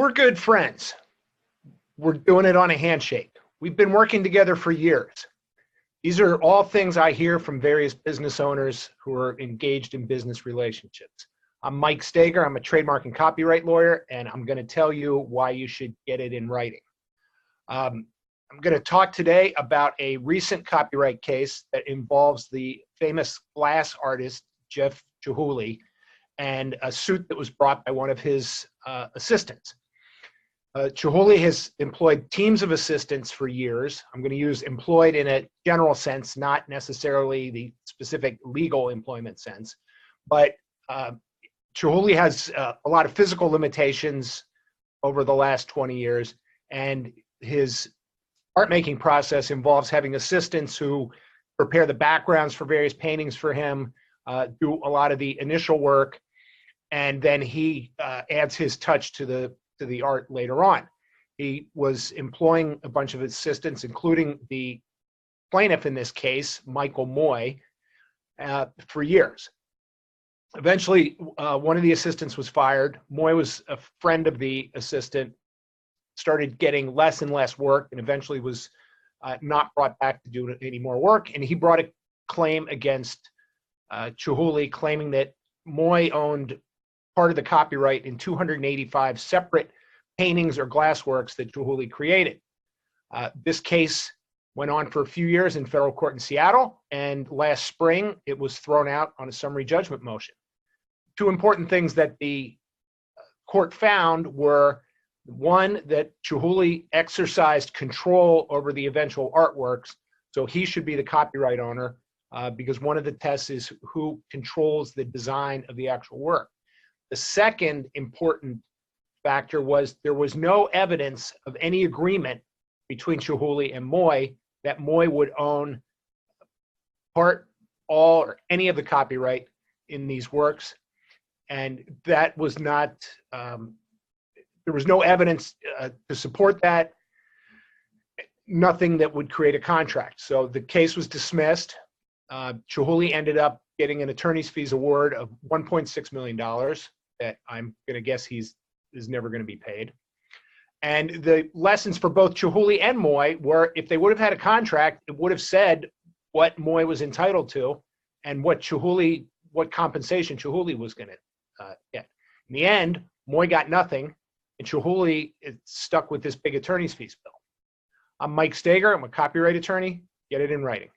We're good friends. We're doing it on a handshake. We've been working together for years. These are all things I hear from various business owners who are engaged in business relationships. I'm Mike Steger. I'm a trademark and copyright lawyer, and I'm going to tell you why you should get it in writing. I'm going to talk today about a recent copyright case that involves the famous glass artist, Jeff Chihuly, and a suit that was brought by one of his assistants. Chihuly has employed teams of assistants for years. I'm going to use employed in a general sense, not necessarily the specific legal employment sense. But Chihuly has a lot of physical limitations over the last 20 years, and his art-making process involves having assistants who prepare the backgrounds for various paintings for him, do a lot of the initial work, and then he adds his touch to the art later on. He was employing a bunch of assistants, including the plaintiff in this case, Michael Moy, for years. Eventually, one of the assistants was fired. Moy was a friend of the assistant, started getting less and less work, and eventually was not brought back to do any more work. And he brought a claim against Chihuly, claiming that Moy owned part of the copyright in 285 separate paintings or glassworks that Chihuly created. This case went on for a few years in federal court in Seattle, and last spring it was thrown out on a summary judgment motion. Two important things that the court found were, one, that Chihuly exercised control over the eventual artworks, so he should be the copyright owner, because one of the tests is who controls the design of the actual work. The second important factor was there was no evidence of any agreement between Chihuly and Moy that Moy would own part, all, or any of the copyright in these works. And that was not, there was no evidence to support that, nothing that would create a contract. So the case was dismissed. Chihuly ended up getting an attorney's fees award of $1.6 million that I'm going to guess is never going to be paid. And the lessons for both Chihuly and Moy were, if they would have had a contract, it would have said what Moy was entitled to and what compensation Chihuly was going to get. In the end, Moy got nothing, and Chihuly is stuck with this big attorney's fees bill. I'm Mike Steger. I'm a copyright attorney. Get it in writing.